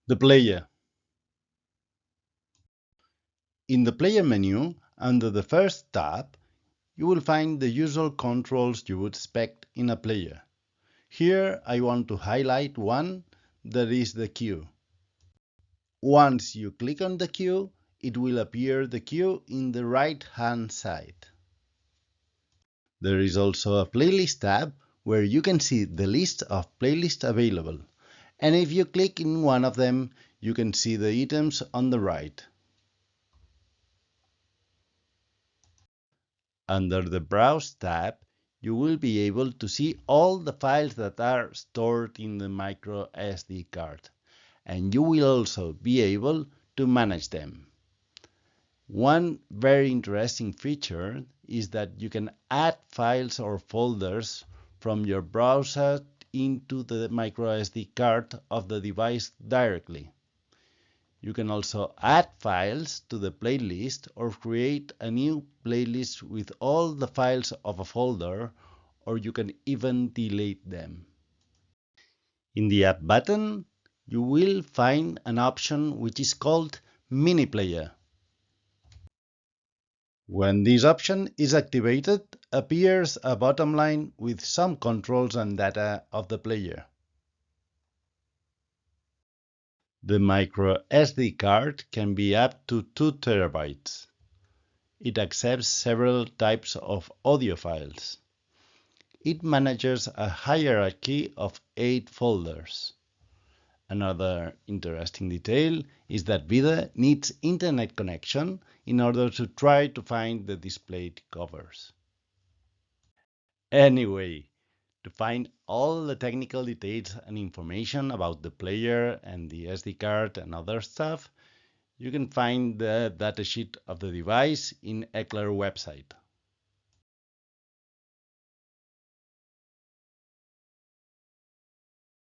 The player. In the player menu, under the first tab, you will find the usual controls you would expect in a player. Here I want to highlight one, that is the queue. Once you click on the queue, it will appear the queue in the right-hand side. There is also a playlist tab where you can see the list of playlists available. And if you click in one of them, you can see the items on the right. Under the Browse tab, you will be able to see all the files that are stored in the micro SD card, and you will also be able to manage them. One very interesting feature is that you can add files or folders from your browser into the micro SD card of the device directly. You can also add files to the playlist or create a new playlist with all the files of a folder, or you can even delete them. In the App button, you will find an option which is called Mini Player. When this option is activated, appears a bottom line with some controls and data of the player. The micro SD card can be up to 2 terabytes. It accepts several types of audio files. It manages a hierarchy of 8 folders. Another interesting detail is that VIDA needs internet connection in order to try to find the displayed covers. Anyway, to find all the technical details and information about the player and the SD card and other stuff, you can find the datasheet of the device in Ecler website.